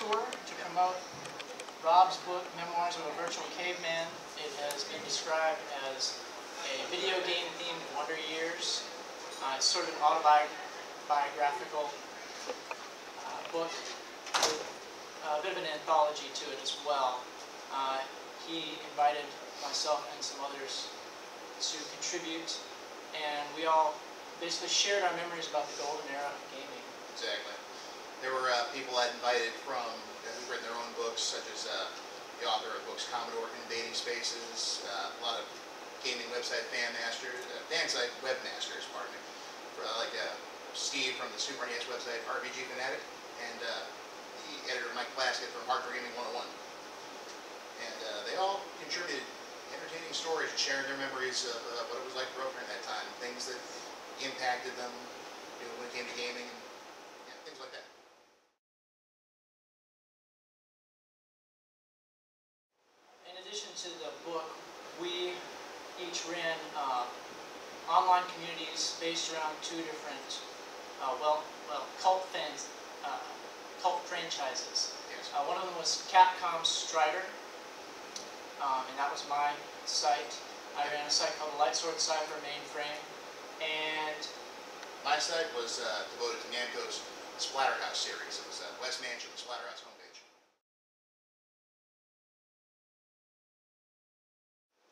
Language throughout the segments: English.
tour to promote Rob's book, Memoirs of a Virtual Caveman. It has been described as a video game-themed Wonder Years. It's sort of an autobiographical book with a bit of an anthology to it as well. He invited myself and some others to contribute, and we all basically shared our memories about the golden era of gaming. Exactly. There were people I'd invited from who've written their own books, such as the author of books Commodore and Dating Spaces, a lot of gaming website fansite webmasters, pardon me, like Steve from the Super NES website RPG Fanatic, and the editor Mike Plaskett from Hardcore Gaming 101. And they all contributed entertaining stories and sharing their memories of what it was like growing up during that time, things that impacted them, when it came to gaming, and things like that. In addition to the book, we each ran online communities based around two different, cult franchises. Yes. One of them was Capcom's Strider, and that was my site. I ran a site called Light Sword Cypher Mainframe, and my site was devoted to Namco's Splatterhouse series. It was West Mansion, the Splatterhouse Homepage.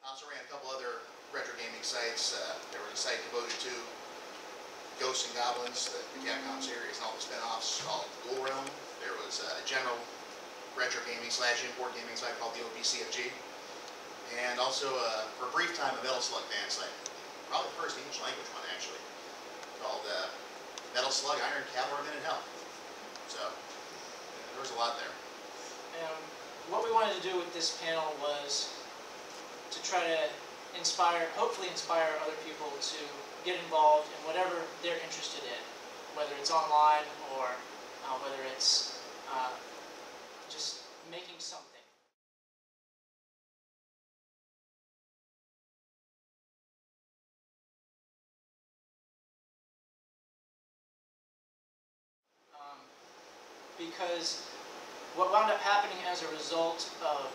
I also ran a couple other retro gaming sites. There was a site devoted to Ghosts and Goblins, the Capcom series, and all the spin-offs called Ghoul Realm. There was a general retro gaming / import gaming site called the OPCFG. And also, for a brief time, a Metal Slug fan site. Probably the first English language one, actually. Called Metal Slug, Iron Cavalryman, and Hell. So, there was a lot there. And what we wanted to do with this panel was to try to hopefully inspire other people to get involved in whatever they're interested in, whether it's online or whether it's just making something. Because what wound up happening as a result of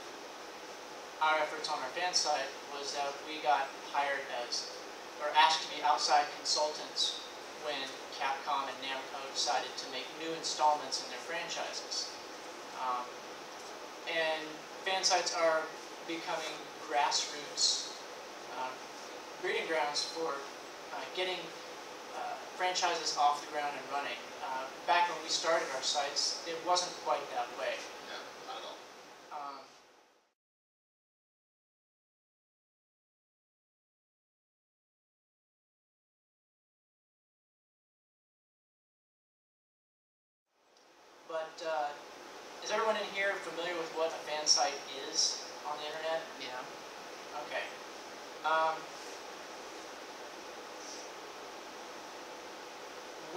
our efforts on our fan site was that we got hired or asked to be outside consultants when Capcom and Namco decided to make new installments in their franchises. And fan sites are becoming grassroots breeding grounds for getting franchises off the ground and running. Back when we started our sites, it wasn't quite that way. No, not at all. But is everyone in here familiar with what a fan site is on the internet? Yeah. Okay.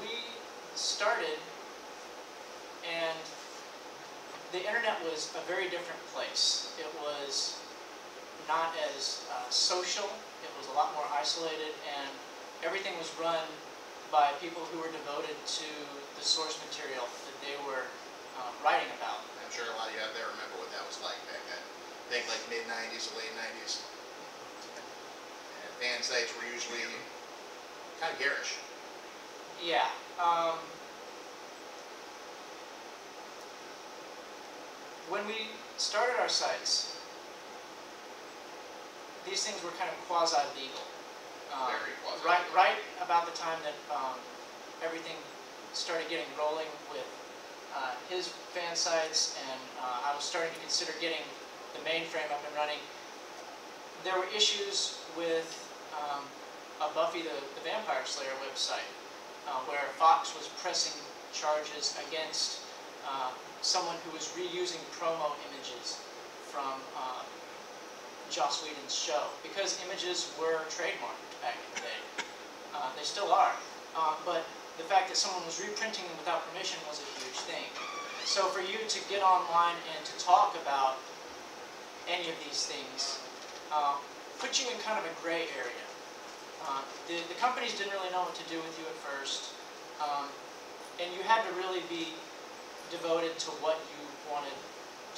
We started, and the internet was a very different place. It was not as social. It was a lot more isolated, and everything was run by people who were devoted to the source material that they were writing about. I'm sure a lot of you out there remember what that was like back then. I think like mid-90s or late 90s. And fan sites were usually kind of garish. Yeah. When we started our sites, these things were kind of quasi-legal. Very quasi-legal. Right about the time that everything started getting rolling with his fan sites, and I was starting to consider getting the mainframe up and running, there were issues with a Buffy the Vampire Slayer website, where Fox was pressing charges against someone who was reusing promo images from Joss Whedon's show, because images were trademarked back in the day. They still are. But the fact that someone was reprinting them without permission was a huge thing. So for you to get online and to talk about any of these things put you in kind of a gray area. The companies didn't really know what to do with you at first, and you had to really be devoted to what you wanted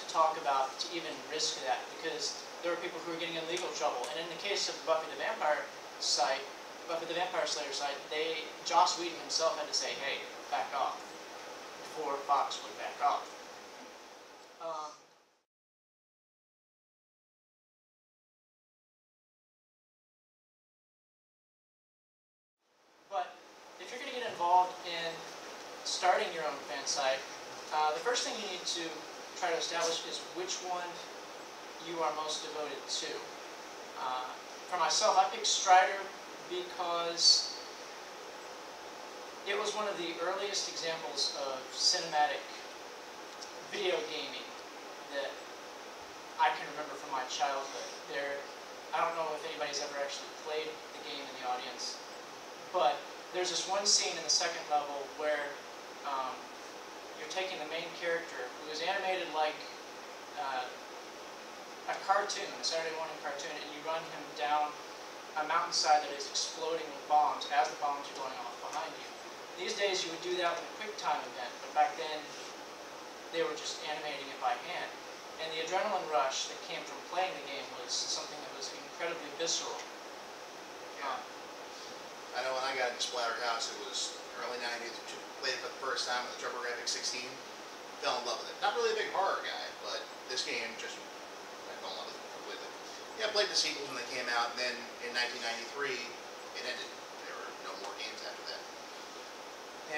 to talk about to even risk that, because there were people who were getting in legal trouble. And in the case of Buffy the Vampire Slayer site, Joss Whedon himself had to say, hey, back off, before Fox would back off. But if you're going to get involved in starting your own fan site, the first thing you need to try to establish is which one you are most devoted to. For myself, I picked Strider because it was one of the earliest examples of cinematic video gaming that I can remember from my childhood. I don't know if anybody's ever actually played the game in the audience, but there's this one scene in the second level where you're taking the main character, who is animated like a cartoon, a Saturday morning cartoon, and you run him down a mountainside that is exploding with bombs as the bombs are going off behind you. These days you would do that with a QuickTime event, but back then they were just animating it by hand. And the adrenaline rush that came from playing the game was something that was incredibly visceral. Yeah. I know when I got into Splatterhouse, it was early 90s, played it for the first time with the TurboGrafx 16, fell in love with it. Not really a big horror guy, but this game just, I fell in love with it completely. Yeah, I played the sequels when they came out, and then in 1993, it ended. There were no more games after that.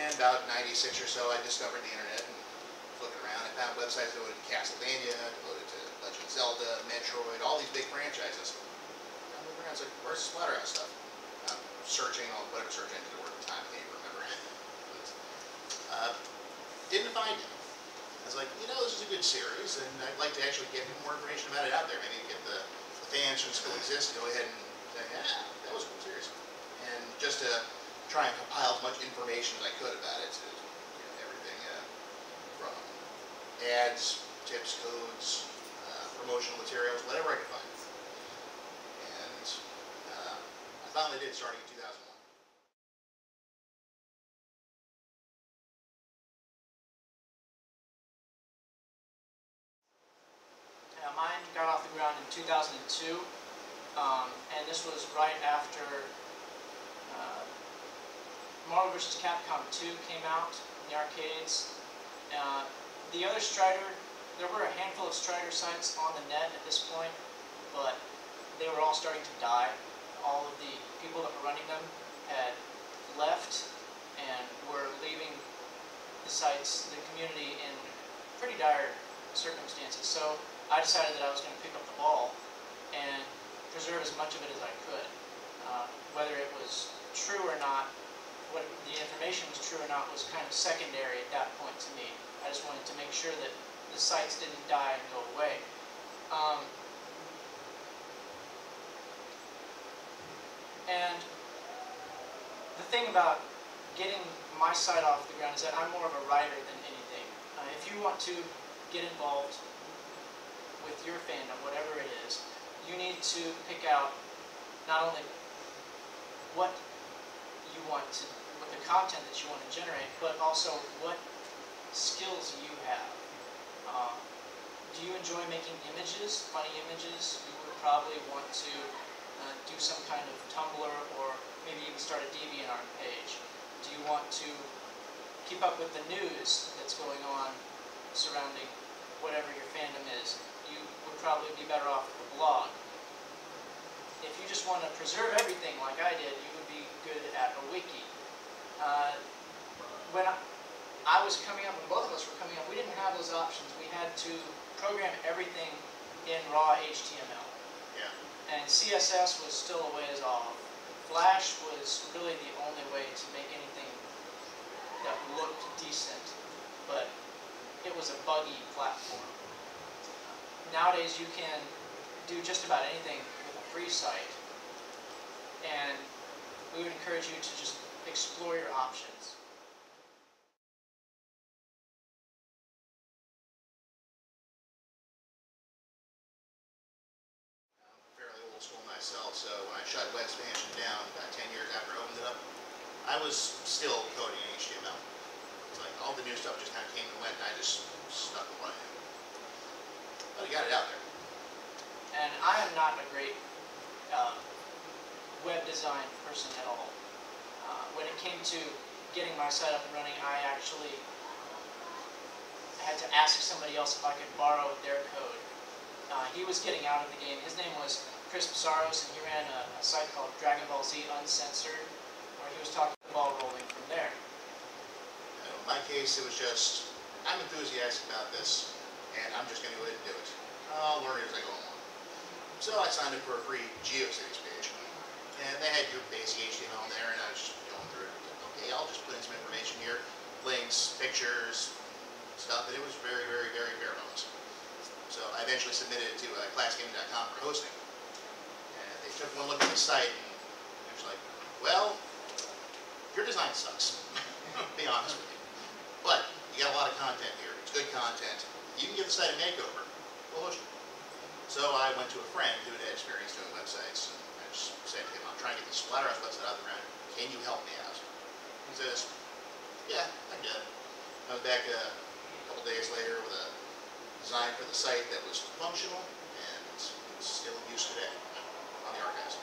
And about 96 or so, I discovered the internet and looking around. I found websites devoted to Castlevania, devoted to Legend of Zelda, Metroid, all these big franchises. I'm looking around, I was like, where's the Splatterhouse stuff? I'm searching on whatever search engine there were at the time, I can't even remember. Didn't find it. I was like, this is a good series, and I'd like to actually get more information about it out there. Maybe get the fans who still exist go ahead and say, yeah, that was a cool series. And just to try and compile as much information as I could about it, to everything from ads, tips, codes, promotional materials, whatever I could find. And I finally did, starting in 2001. Mine got off the ground in 2002, and this was right after Marvel vs. Capcom 2 came out in the arcades. The other Strider, there were a handful of Strider sites on the net at this point, but they were all starting to die. All of the people that were running them had left and were leaving the sites, the community, in pretty dire circumstances. So I decided that I was going to pick up the ball and preserve as much of it as I could. Whether it was true or not, what the information was true or not, was kind of secondary at that point to me. I just wanted to make sure that the sites didn't die and go away. And the thing about getting my site off the ground is that I'm more of a writer than anything. If you want to get involved with your fandom, whatever it is, you need to pick out not only what you want to, what the content that you want to generate, but also what skills you have. Do you enjoy making images, funny images? You would probably want to do some kind of Tumblr, or maybe even start a DeviantArt page. Do you want to keep up with the news that's going on surrounding whatever your fandom is? You would probably be better off with a blog. If you just want to preserve everything like I did, you would be good at a wiki. When I was coming up, when both of us were coming up, we didn't have those options. We had to program everything in raw HTML. Yeah. And CSS was still a ways off. Flash was really the only way to make anything that looked decent, but it was a buggy platform. Nowadays you can do just about anything with a free site, and we would encourage you to just explore your options. Myself, so when I shut Web Expansion down about 10 years after I opened it up, I was still coding in HTML. It's like all the new stuff just kind of came and went, and I just stuck with what I knew. not a great web design person at all. When it came to getting my site up and running, I actually had to ask somebody else if I could borrow their code. He was getting out of the game. His name was Chris Psaros, and he ran a site called Dragon Ball Z Uncensored, where he was talking the ball rolling from there. In my case, it was just, I'm enthusiastic about this, and I'm just going to go ahead and do it. I'll learn it as I go along. So I signed up for a free GeoCities page, and they had your basic HTML in there, and I was just going through it. Okay, I'll just put in some information here, links, pictures, stuff, and it was very, very, very bare bones. So I eventually submitted it to classgaming.com for hosting. And they took one look at the site, and it was like, well, your design sucks, to be honest with you. But you got a lot of content here. It's good content. You can give the site a makeover. We'll host it. So I went to a friend who had experience doing websites, and I just said to him, I'm trying to get this Splatterhouse website out of the ground. Can you help me out? He says, yeah, I can do it. I was back a couple days later with a design for the site that was functional and it's still in use today on the archives.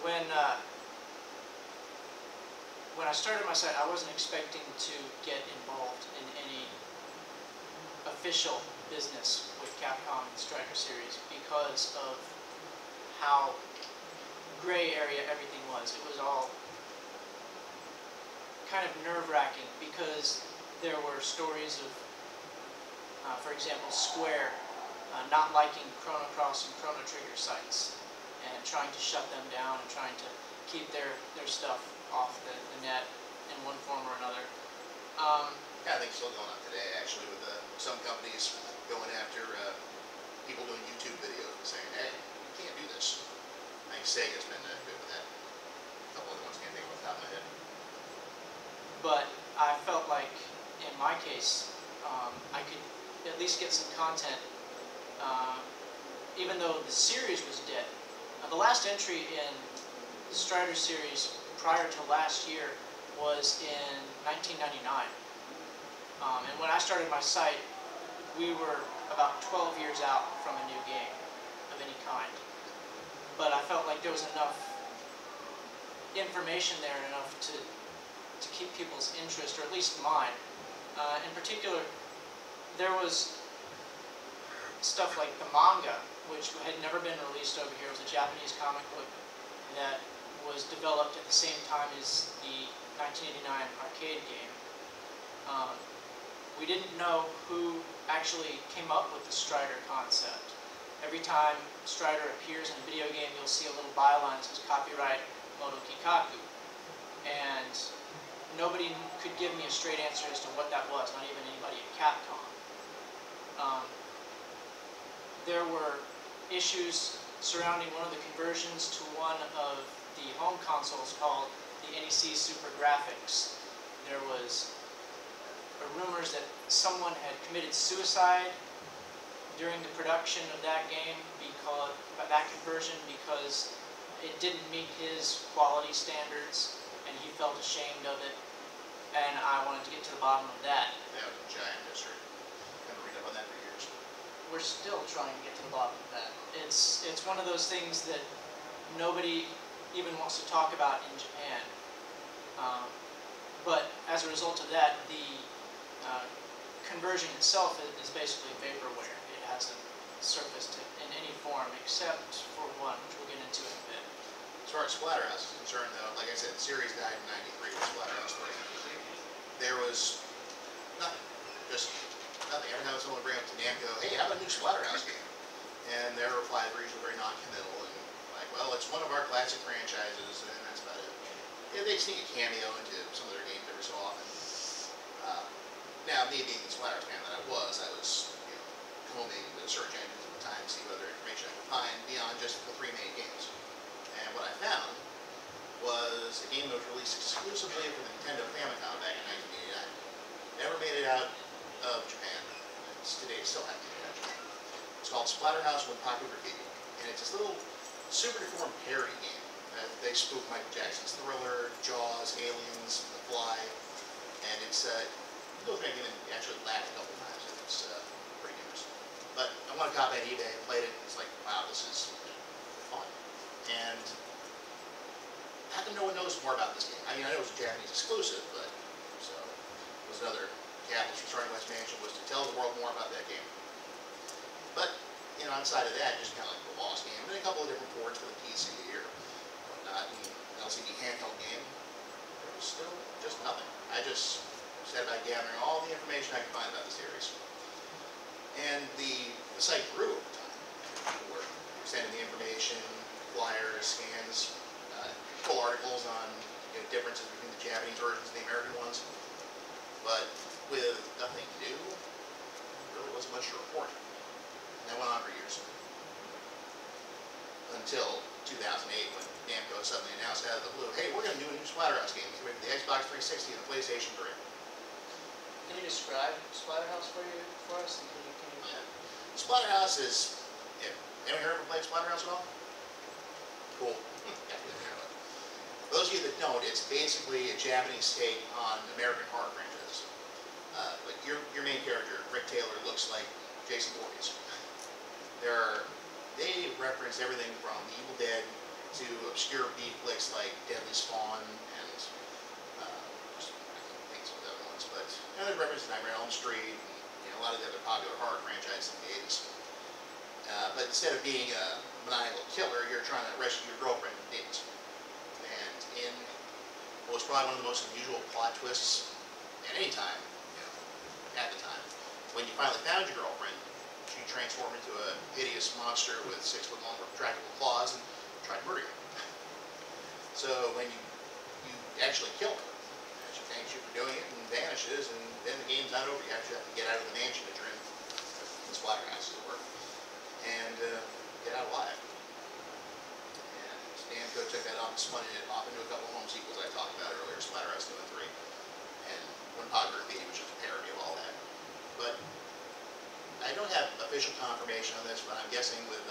When I started my site, I wasn't expecting to get involved in any official business with Capcom and Striker series because of how gray area everything was. It was all kind of nerve-wracking because there were stories of, for example, Square not liking Chrono Cross and Chrono Trigger sites and trying to shut them down and trying to keep their stuff off the net in one form or another. Yeah, I think it's still going on today, actually, with some companies going after people doing YouTube videos and saying, hey, you can't do this. I think Sega's been good with that. A couple of the ones can't think of off the top of my head. But I felt like, in my case, I could at least get some content, even though the series was dead. The last entry in the Strider series prior to last year was in 1999. And when I started my site, we were about 12 years out from a new game of any kind. But I felt like there was enough information there, enough to keep people's interest, or at least mine. In particular, there was stuff like the manga, which had never been released over here. It was a Japanese comic book that was developed at the same time as the 1989 arcade game. We didn't know who actually came up with the Strider concept. Every time Strider appears in a video game, you'll see a little byline that says copyright Moto Kikaku. And nobody could give me a straight answer as to what that was, not even anybody at Capcom. There were issues surrounding one of the conversions to one of the home consoles called the NEC Super Graphics. There was rumors that someone had committed suicide during the production of that game because that conversion because it didn't meet his quality standards and he felt ashamed of it, and I wanted to get to the bottom of that. That was a giant mystery. I've been reading up on that for years. We're still trying to get to the bottom of that. It's one of those things that nobody even wants to talk about in Japan. But as a result of that, the conversion itself is basically vaporware. It hasn't surfaced in any form except for one, which we'll get into in a bit. As far as Splatterhouse is concerned, though, like I said, the series died in '93 with Splatterhouse 3. There was nothing. Just nothing. Every time someone would bring up to Namco, hey, how about a new Splatterhouse game? And their replies were usually very non-committal and like, well, it's one of our classic franchises, and that's about it. Yeah, they'd sneak a cameo into some of their games every so often. Now, me being the Splatterhouse fan that I was combing the search engines at the time to see what other information I could find beyond just the three main games. And what I found was a game that was released exclusively for the Nintendo Famicom back in 1989. Never made it out of Japan. Today still hasn't made it out of Japan. It's called Splatterhouse Wenpaku Graffiti. And it's this little super deformed parody game. They spoof Michael Jackson's Thriller, Jaws, Aliens, The Fly. And it's, you go through and actually laugh a couple times. It's But I won a copy on eBay, I played it, it's like, wow, this is fun. And how come no one knows more about this game? I mean, I know it was a Japanese exclusive, but so it was another catalyst for starting West Mansion, was to tell the world more about that game. But, you know, outside of that, just kind of like the Lost game, and a couple of different ports for the PC or whatnot, and an LCD handheld game, there was still just nothing. I just set about gathering all the information I could find about the series. And the site grew over time. People were sending the information, flyers, scans, full articles on, you know, differences between the Japanese versions and the American ones. But with nothing new, there really wasn't much to report. And that went on for years. Until 2008, when Namco suddenly announced out of the blue, hey, we're going to do a new Splatterhouse game. It's going to be for the Xbox 360 and the PlayStation 3. Can you describe Splatterhouse for us? And can you... Yeah. Splatterhouse is, yeah, anyone here ever played Splatterhouse at all? Cool. For those of you that don't, it's basically a Japanese take on American horror franchises. But your main character, Rick Taylor, looks like Jason Voorhees. They reference everything from The Evil Dead to obscure B flicks like Deadly Spawn and I think some of the other ones, but you know, they reference Nightmare on Elm Street and, you know, a lot of the other popular horror franchises in the 80s. But instead of being a maniacal killer, you're trying to rescue your girlfriend from demons. And in what was probably one of the most unusual plot twists at any time, you know, at the time, when you finally found your girlfriend, she transformed into a hideous monster with 6-foot-long retractable claws and tried to murder you. So when you actually kill her, she thanks you for doing it and vanishes, and then the game's not over. You actually have to get out of the mansion that you're in, the Splatterhouse, as it were, and get out alive. And Namco took that off and spun it off into a couple of home sequels I talked about earlier, Splatterhouse 2 and 3, and One Popular Theme, which is a parody of all that. But I don't have official confirmation on this, but I'm guessing with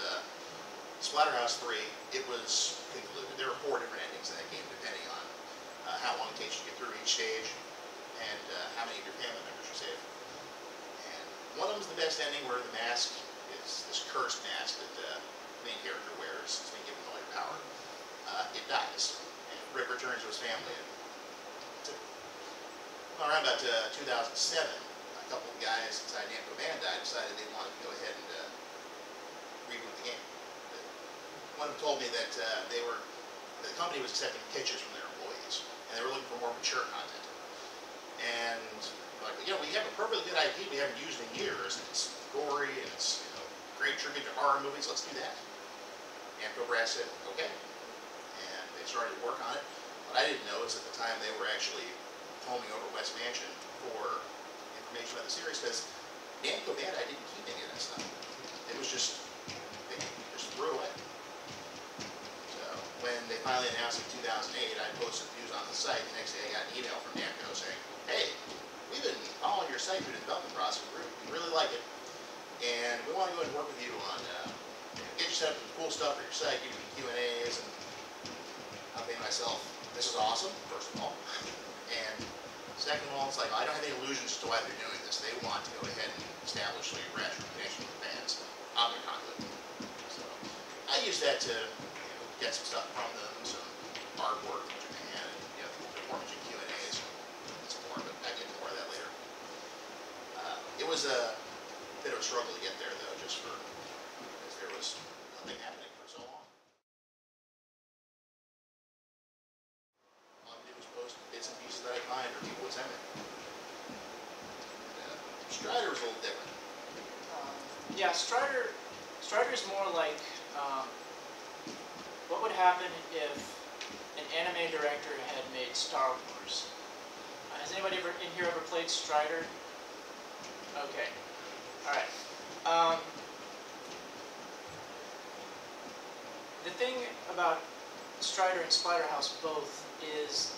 Splatterhouse 3, it was concluded. There were 4 different endings in that game, depending on how long it takes you to get through each stage and how many of your family members you save. And one of them is the best ending, where the mask is this cursed mask that the main character wears. It's been given all your power. It dies, and Rick returns to his family. And around about 2007, a couple of guys inside Namco Bandai decided they wanted to go ahead and reboot the game. One of them told me that the company was accepting pitches from their employees, and they were looking for more mature content. And like, you know, we have a perfectly good IP we haven't used in years, and it's gory, and it's, you know, great tribute to horror movies. Let's do that. Namco Brass said, okay, and they started to work on it. What I didn't know is at the time they were actually homing over West Mansion for information about the series, because Namco Bandai didn't keep any of that stuff. It was just, they just threw it away. So when they finally announced it in 2008, I posted news on the site. The next day I got an email from Namco saying, hey, we've been following your site through the development process. We really like it, and we want to go ahead and work with you on get you set up some cool stuff for your site, give you Q&As, and I'll think to myself, this is awesome, first of all. And second of all, it's like, I don't have any illusions as to why they're doing this. They want to go ahead and establish a rational connection with the fans on their content. So I use that to, you know, get some stuff from them, some artwork from Japan, and, you know, aforementioned Q&As and some more, but I get into more of that later. It was a bit of a struggle to get there, though, just for, because there was nothing happening for so long. All I did was post bits and pieces that I find, or people would send me. Strider was a little different. Yeah, Strider is more like what would happen if an anime director had made Star Wars. Has anybody in here ever played Strider? Okay. Alright. The thing about Strider and Splatterhouse both is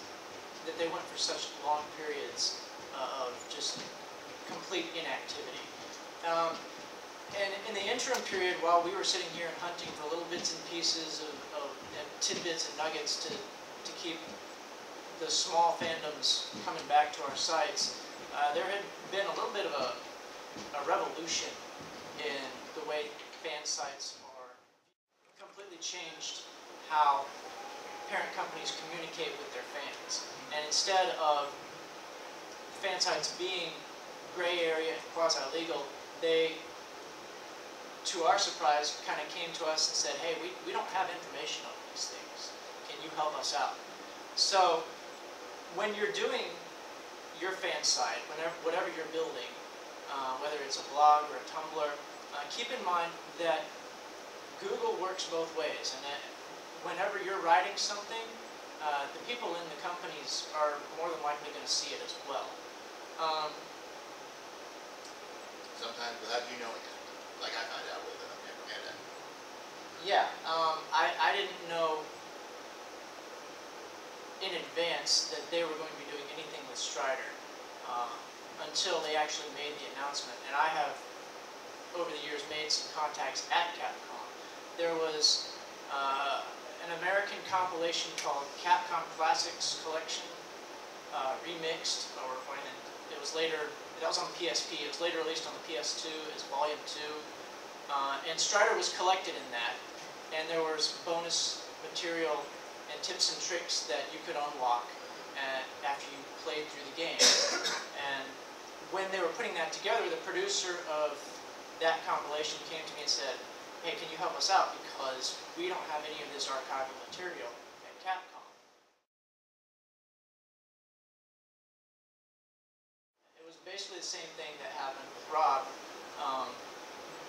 that they went for such long periods of just complete inactivity. And in the interim period, while we were sitting here and hunting for little bits and pieces of and tidbits and nuggets to keep the small fandoms coming back to our sites, there had been a little bit of a revolution in the way fan sites are completely changed how parent companies communicate with their fans. And instead of fan sites being gray area and quasi-legal, they, to our surprise, kind of came to us and said, hey, we don't have information on these things. Can you help us out? So when you're doing your fan site, whatever you're building, whether it's a blog or a Tumblr, keep in mind that Google works both ways. And whenever you're writing something, the people in the companies are more than likely going to see it as well. Sometimes without you knowing it, like I found out with Amanda. Yeah, I didn't know in advance that they were going to be doing anything with Strider until they actually made the announcement. And I have, over the years, made some contacts at Capcom. There was an American compilation called Capcom Classics Collection Remixed, it was later, that was on the PSP, it was later released on the PS2 as Volume 2, and Strider was collected in that, and there was bonus material and tips and tricks that you could unlock after you played through the game. And when they were putting that together, the producer of that compilation came to me and said, hey, can you help us out, because we don't have any of this archival material at Capcom. It was basically the same thing that happened with Rob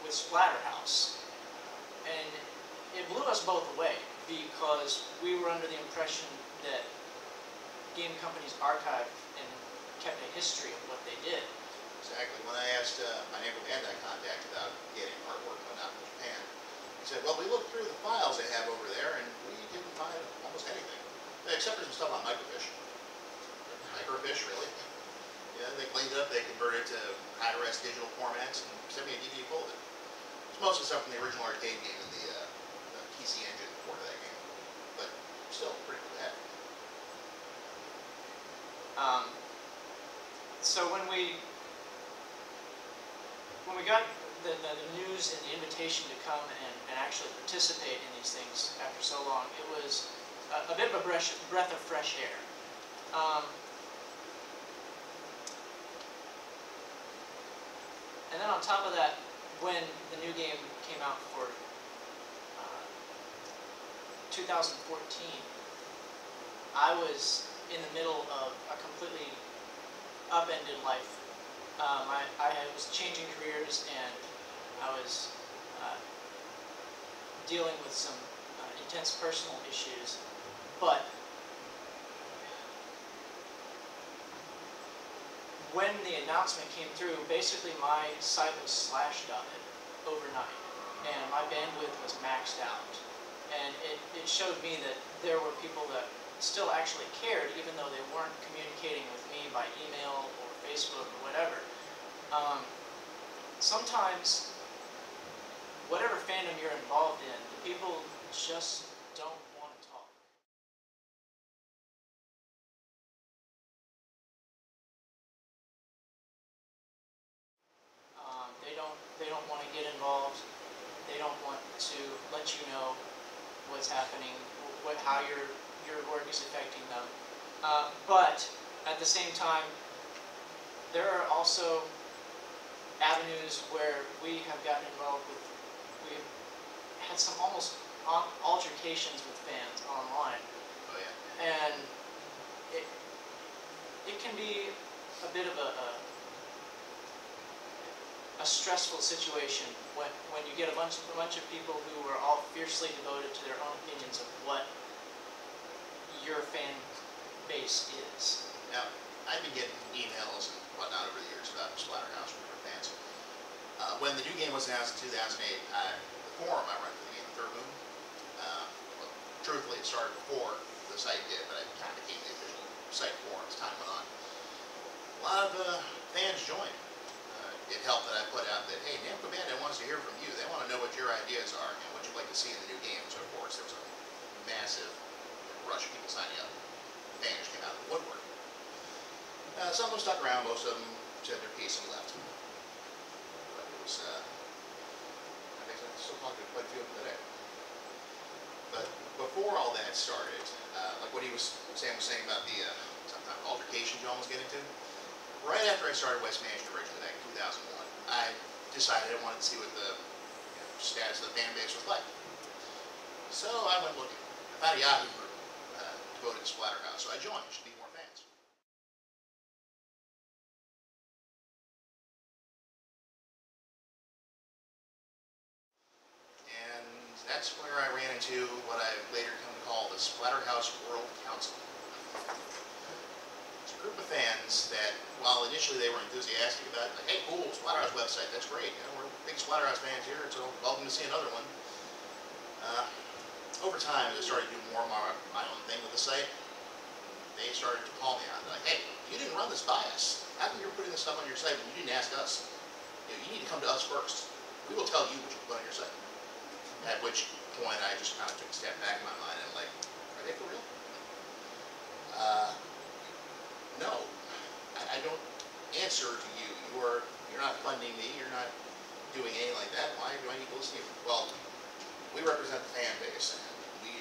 with Splatterhouse. And it blew us both away, because we were under the impression that game companies archived and kept a history of what they did. Exactly. When I asked my neighbor Bandai contact about getting artwork when out from Japan, he said, well, we looked through the files they have over there, and we didn't find almost anything. Except for some stuff on microfiche. Microfiche, really? Yeah, they cleaned it up, they converted it to high-res digital formats, and sent me a DVD full of it. It's mostly stuff from the original arcade game and the PC Engine before that game. But still, pretty bad. So when we got the news and the invitation to come and actually participate in these things after so long, it was a bit of a breath of fresh air. And then on top of that, when the new game came out for 2014, I was in the middle of a completely upended life. I was changing careers, and I was dealing with some intense personal issues, but when the announcement came through, basically my site was slashed on it overnight, and my bandwidth was maxed out. And it showed me that there were people that still actually cared, even though they weren't communicating with me by email or Facebook or whatever. Sometimes, whatever fandom you're involved in, the people just don't want to talk. They don't want to get involved. They don't want to let you know what's happening, how your work is affecting them. But at the same time, there are also avenues where we have gotten involved with. We've had some almost altercations with fans online. Oh yeah. And it can be a bit of a stressful situation when you get a bunch of people who are all fiercely devoted to their own opinions of what your fan base is. Now, I've been getting emails and whatnot over the years about Splatterhouse from different fans. When the new game was announced in 2008, the forum I run for the game, Third Moon, well, truthfully it started before the site did, but I kind of became the official site forum as time went on. A lot of fans joined. It helped that I put out that, hey, Namco Bandai wants to hear from you. They want to know what your ideas are and what you'd like to see in the new game. So, of course, there was a massive rush of people signing up. Fans came out of the woodwork. Some of them stuck around. Most of them said their piece and left. But it was I still talk to quite a few of them today. But before all that started, like what Sam was saying about the altercations you almost get into, right after I started West Mansion originally back in 2001, I decided I wanted to see what the status of the fan base was like. So I went looking. I found a Yahoo group devoted to Splatterhouse, so I joined. There should be more fans. And that's where I ran into what I later come to call the Splatterhouse World Council. It's a group of fans that, while initially they were enthusiastic about it, like, hey, cool, Splatterhouse website, that's great. We're big Splatterhouse fans here, so welcome to see another one. Over time, as I started to do more and more my own thing with the site, they started to call me out. They're like, hey, you didn't run this by us. How come you're putting this stuff on your site when you didn't ask us? You need to come to us first. We will tell you what you put on your site. At which point, I just kind of took a step back in my mind and like, are they for real? No. I don't answer to you. You're not funding me. You're not doing anything like that. Why do I need to listen to you? Well, we represent the fan base, and we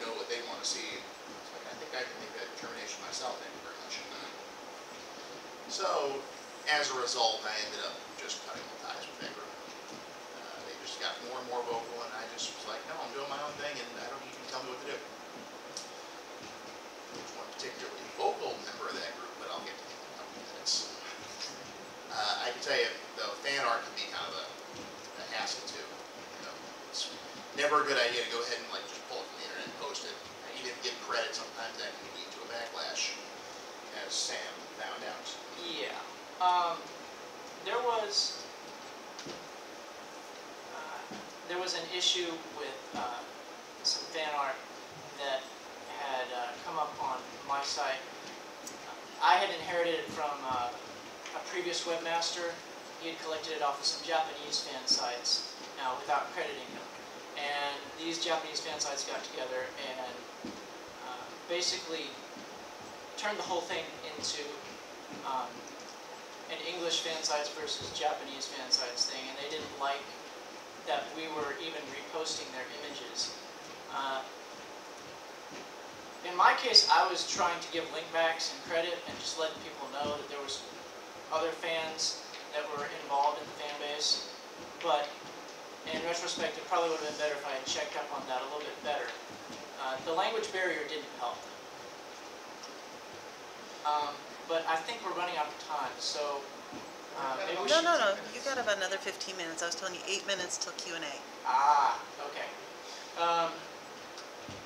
know what they want to see. It's like, I think I can make that determination myself. Thank you very much. So, as a result, I ended up just cutting all ties with that group. They just got more and more vocal, and I just was like, no, I'm doing my own thing, and I don't need you to tell me what to do. There's one particularly vocal member of that group, but I'll get to him in a couple of minutes. I can tell you, though, fan art can be kind of a hassle, too. It's never a good idea to go ahead and like just pull it from the internet and post it. Even if you give credit, sometimes that can lead to a backlash, as Sam found out. Yeah. There was an issue with some fan art that had come up on my site. I had inherited it from a previous webmaster. He had collected it off of some Japanese fan sites. Without crediting him. And these Japanese fan sites got together and basically turned the whole thing into an English fan sites versus Japanese fan sites thing, and they didn't like that we were even reposting their images. In my case, I was trying to give linkbacks and credit and just letting people know that there was other fans that were involved in the fan base, but in retrospect, it probably would have been better if I had checked up on that a little bit better. The language barrier didn't help. But I think we're running out of time, so maybe we should... No. You got about another 15 minutes. I was telling you 8 minutes till Q&A. Ah, okay.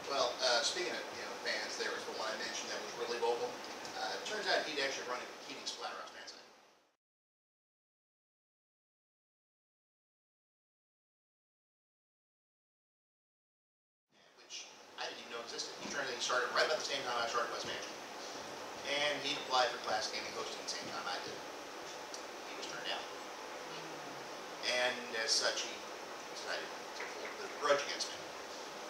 Well, speaking of fans, there was the one I mentioned that was really vocal. It turns out he'd actually run a competing Splatterhouse fan site. Which I didn't even know existed. He turned out he started right about the same time I started West Mansion. And he applied for classic gaming hosting at the same time I did. He was turned down. And as such, he decided to hold a grudge against me.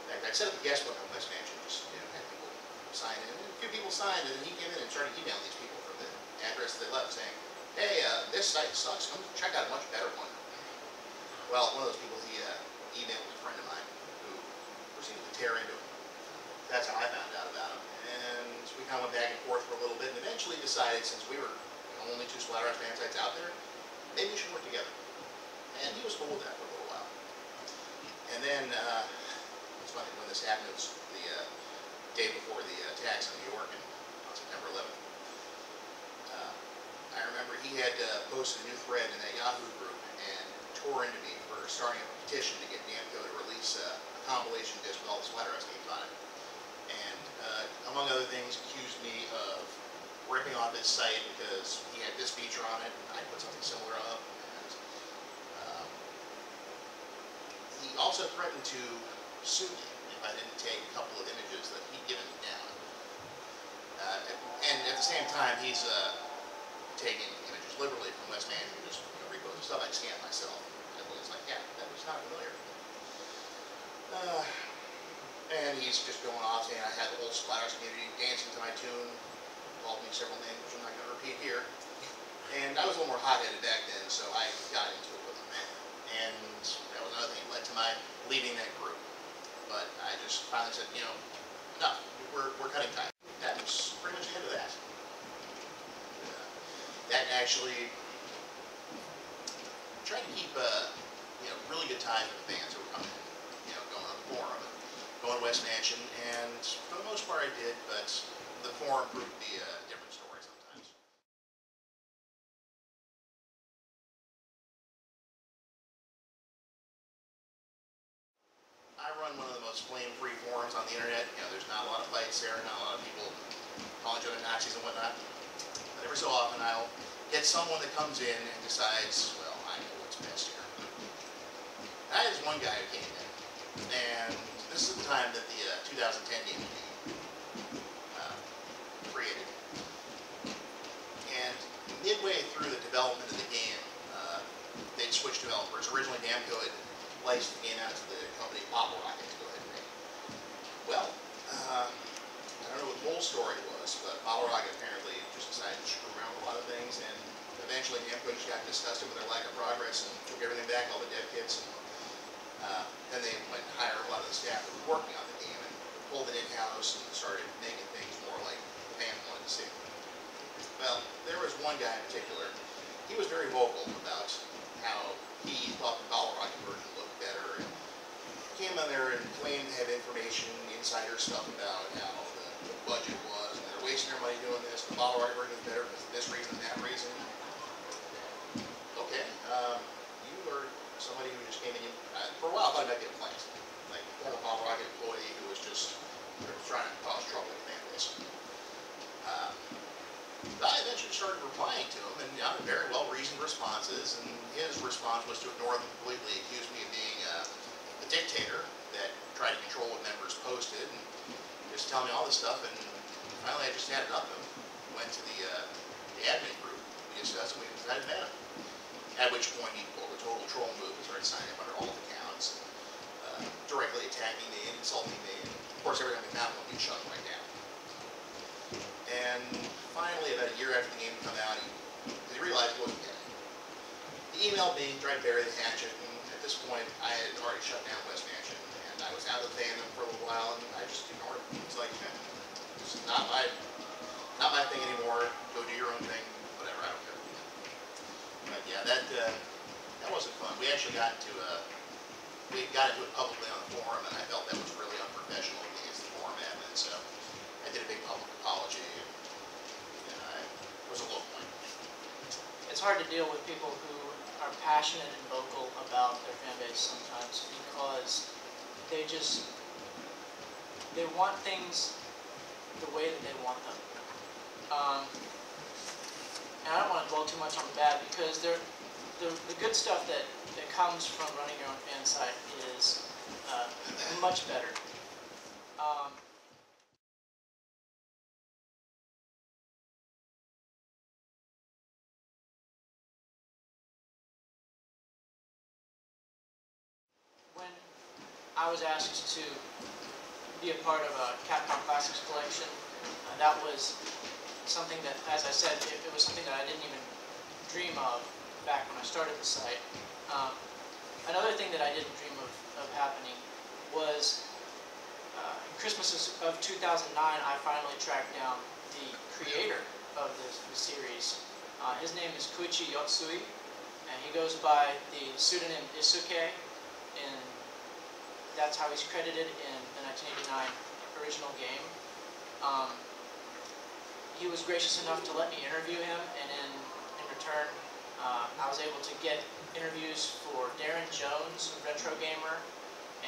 In fact, I set up a guest book on West Mansion, just had people sign in. And a few people signed, and then he came in and started emailing these people from the address they left, saying, hey, this site sucks. Come check out a much better one. Well, one of those people he emailed was a friend of mine who proceeded to tear into him. That's how I found out about him. And we kind of went back and forth for a little bit, and eventually decided, since we were the only two Splatterhouse fan sites out there, maybe we should work together. And he was cool with that for a little while. And then, it's funny, when this happened, it was the day before the attacks on New York on September 11th. I remember he had posted a new thread in that Yahoo group and tore into me for starting a petition to get Namco to release a compilation disc with all the Splatterhouse games on it. And among other things, accused me of ripping off his site because he had this feature on it, and I put something similar up. And, he also threatened to sue me if I didn't take a couple of images that he'd given me down. And at the same time, he's taking images liberally from West Mansion, just reposting stuff I scanned myself. And it was like, yeah, that was not familiar. And he's just going off saying I had the whole Splatterhouse community dancing to my tune, called me several names, which I'm not going to repeat here. And I was a little more hot-headed back then, so I got into it with him. and that was another thing that led to my leaving that group. But I just finally said, you know, enough. We're cutting time. That was pretty much the end of that. That actually tried to keep you know, really good ties with fans who were coming in, you know, going on the forum and going to West Mansion, and for the most part I did, but the forum proved to be a different story sometimes. I run one of the most flame-free forums on the internet. You know, there's not a lot of fights there, not a lot of people calling each other Nazis and whatnot. But every so often I'll get someone that comes in and decides, well, I know what's best here. I had this one guy who came in, and this is the time that the 2010 game was being created. And midway through the development of the game, they'd switched developers. Originally, Namco had licensed the game out to the company Bottle Rocket to go ahead and make. Well, I don't know what the whole story was, but Bottle Rocket apparently just decided to screw around with a lot of things, and eventually Namco just got disgusted with their lack of progress and took everything back, all the dev kits. Then they went and hired a lot of the staff that were working on the game and pulled it in-house and started making things more like the fans wanted to see. Well, there was one guy in particular. He was very vocal about how he thought the Bottle Rocket version looked better, and came on there and claimed to have information, insider stuff about how the budget was, and they're wasting their money doing this. The Bottle Rocket version is better because of this reason and that reason. Okay, you are somebody who just came in. For a while, I thought he might be a plant, like a Bottle Rocket employee who was just trying to cause trouble with fan base. I eventually started replying to him, and got very well-reasoned responses, and his response was to ignore them completely, accuse me of being a dictator that tried to control what members posted, and just tell me all this stuff, and finally I just had it up him. Went to the admin group, we discussed, and we decided to ban him. At which point he pulled a total troll move and started signing up under all accounts, directly attacking me and insulting me, and of course every time we found one, we'd shut him right down. And finally, about a year after the game had come out, he realized he wasn't getting it. The email being tried to bury the hatchet, and at this point, I had already shut down West Mansion, and I was out of the fandom for a little while, and I just ignored it. It's like, this is not my thing anymore. Go do your own thing, whatever. I don't care. But yeah, that wasn't fun. We actually got into it publicly on the forum, and I felt that was really unprofessional against the forum admin. So I did a big public apology, and it was a low point. It's hard to deal with people who are passionate and vocal about their fan base sometimes, because they want things the way that they want them. And I don't want to dwell too much on the bad, because the good stuff that comes from running your own fan site is much better. When I was asked to be a part of a Capcom Classics collection, that was something that, as I said, it was something that I didn't even dream of back when I started the site. Another thing that I didn't dream of happening was Christmas of 2009, I finally tracked down the creator of the series. His name is Koichi Yotsui, and he goes by the pseudonym Isuke, and that's how he's credited in the 1989 original game. He was gracious enough to let me interview him, and in return, I was able to get interviews for Darren Jones of Retro Gamer,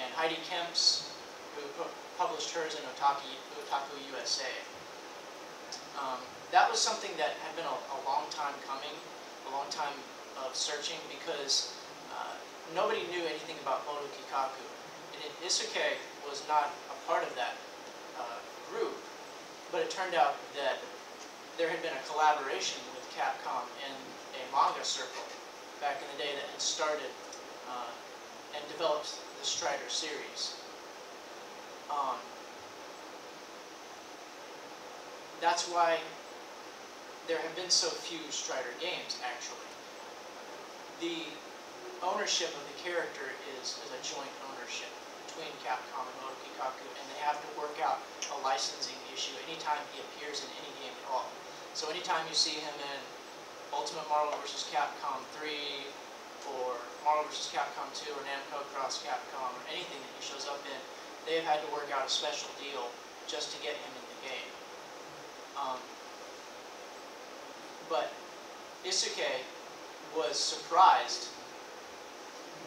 and Heidi Kemps, who published hers in Otaku USA. That was something that had been a long time coming, a long time of searching, because nobody knew anything about Moto Kikaku. And Isuke was not a part of that group, but it turned out that there had been a collaboration with Capcom in a manga circle back in the day that had started and developed the Strider series. That's why there have been so few Strider games, actually. ownership of the character is a joint ownership between Capcom and Moto Kikaku, and they have to work out a licensing issue anytime he appears in any game at all. So anytime you see him in Ultimate Marvel vs. Capcom 3, or Marvel vs. Capcom 2, or Namco Cross Capcom, or anything that he shows up in, they have had to work out a special deal just to get him in the game. But Isuke was surprised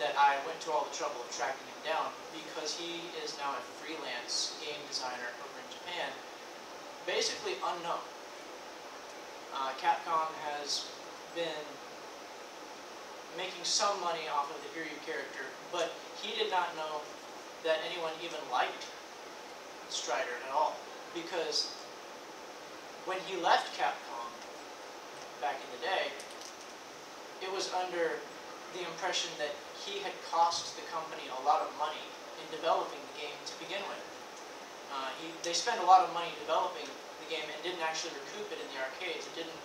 that I went to all the trouble of tracking him down, because he is now a freelance game designer over in Japan, basically unknown. Capcom has been making some money off of the Hiryu character, but he did not know that anyone even liked Strider at all, because when he left Capcom back in the day, it was under the impression that he had cost the company a lot of money in developing the game to begin with. They spent a lot of money developing the game and didn't actually recoup it in the arcades. It didn't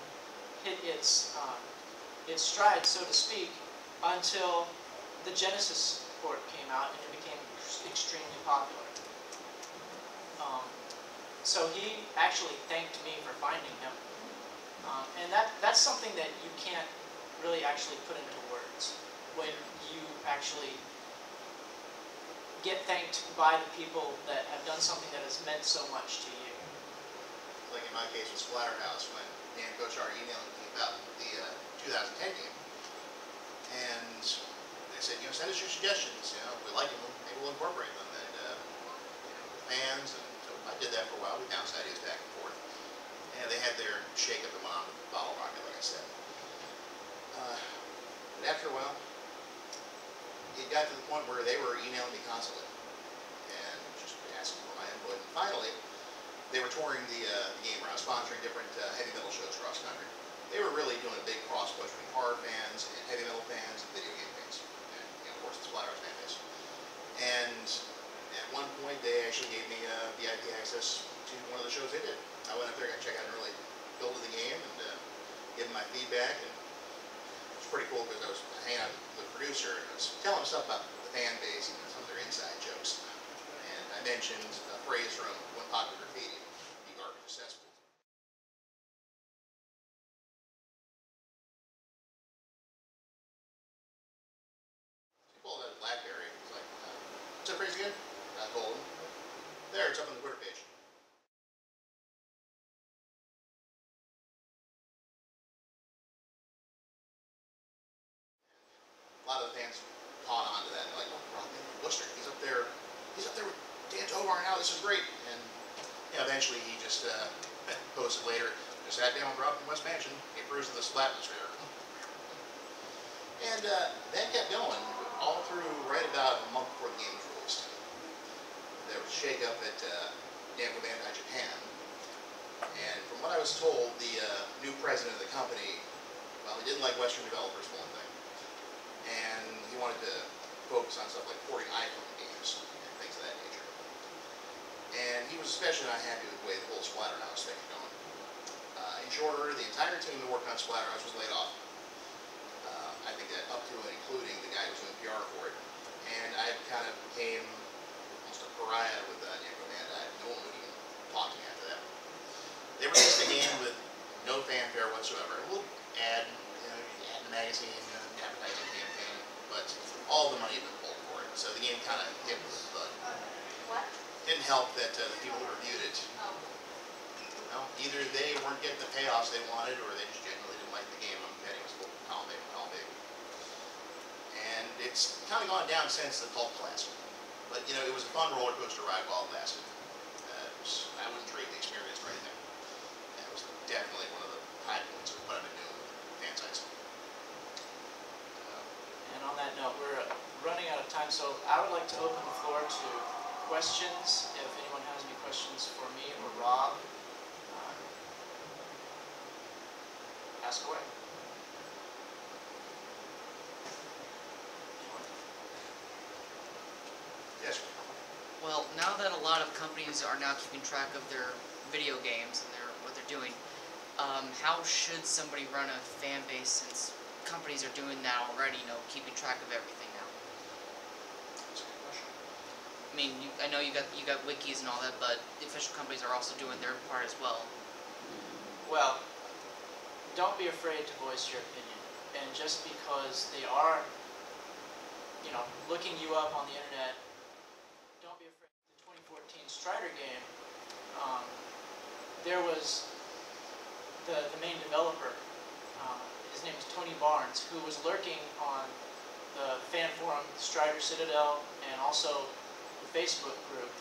hit its stride, so to speak, until the Genesis port came out and it became extremely popular. So he actually thanked me for finding him. And that's something that you can't really actually put into words when you actually get thanked by the people that have done something that has meant so much to you. Like in my case with Splatterhouse, when Namco started emailing me about the 2010 game, and they said, send us your suggestions, if we like them, maybe we'll incorporate them, and fans, and so I did that for a while. We bounced ideas back and forth, and they had their shake up the bottle rocket, like I said. But after a while, it got to the point where they were emailing me constantly and just asking for my input. And finally, they were touring the game around, sponsoring different heavy metal shows across the country. They were really doing a big cross-push between horror fans and heavy metal fans and video game fans, and of course the Splatterhouse fan base. And at one point, they actually gave me VIP access to one of the shows they did. I went up there, got to check out and really build the game and give them my feedback. And it was pretty cool because I was hanging out with the producer and I was telling him stuff about the fan base and some of their inside jokes. And I mentioned a phrase from one popular graffiti, "Be garbage accessible." He pulled out a BlackBerry and was like, "What's that phrase again?" I told him. There, it's up on the Twitter page. A lot of the fans caught on to that. They're like, "Oh, Rob Worcester, he's up there with Dan Tovar now. This is great." And eventually he just posted later, "Just sat down with Rob from West Mansion. He approves of the Splatterhouse." And that kept going all through right about a month before the game was released. There was a shake-up at Namco Bandai Japan, and from what I was told, the new president of the company, well, he didn't like Western developers, for one thing, and he wanted to focus on stuff like porting iPhone games and things of that nature. And he was especially not happy with the way the whole Splatterhouse thing was going. In short order, the entire team that worked on Splatterhouse was laid off. I think that up to and including the guy who was doing PR for it. And I kind of became almost a pariah with Namco Bandai. No one would even talk to me after that. They released the game with no fanfare whatsoever. A little ad, ad in the magazine, advertising campaign, but all the money had been pulled for it. So the game kind of hit with the bug. What? Didn't help that the people who reviewed it, either they weren't getting the payoffs they wanted, or they just genuinely didn't like the game. I'm betting it was a little column A. And it's kind of gone down since the cult classic. But it was a fun roller coaster ride while it lasted. I wouldn't trade the experience for anything. And it was definitely one of the high points of what I've been doing with fan sites. And on that note, we're running out of time, so I would like to open the floor to questions. If anyone has any questions for me or Rob, ask away. Yes. Well, now that a lot of companies are now keeping track of their video games and what they're doing, how should somebody run a fan base, since companies are doing that already, keeping track of everything now? That's a good question. I mean, I know you got wikis and all that, but the official companies are also doing their part as well. Well, don't be afraid to voice your opinion. And just because they are, looking you up on the internet, don't be afraid. The 2014 Strider game, there was the main developer, his name is Tony Barnes, who was lurking on the fan forum Strider Citadel and also the Facebook group,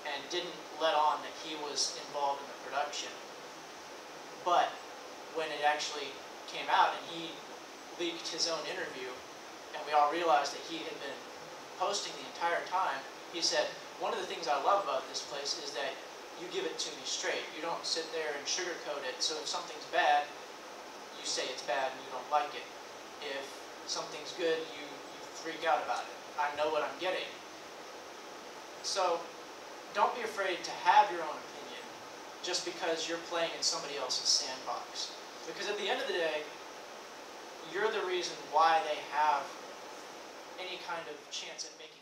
and didn't let on that he was involved in the production. But when it actually came out and he leaked his own interview, and we all realized that he had been posting the entire time, he said, one of the things I love about this place is that you give it to me straight. You don't sit there and sugarcoat it, so if something's bad, you say it's bad and you don't like it. If something's good, you freak out about it. I know what I'm getting. So, don't be afraid to have your own opinion just because you're playing in somebody else's sandbox. Because at the end of the day, you're the reason why they have any kind of chance at making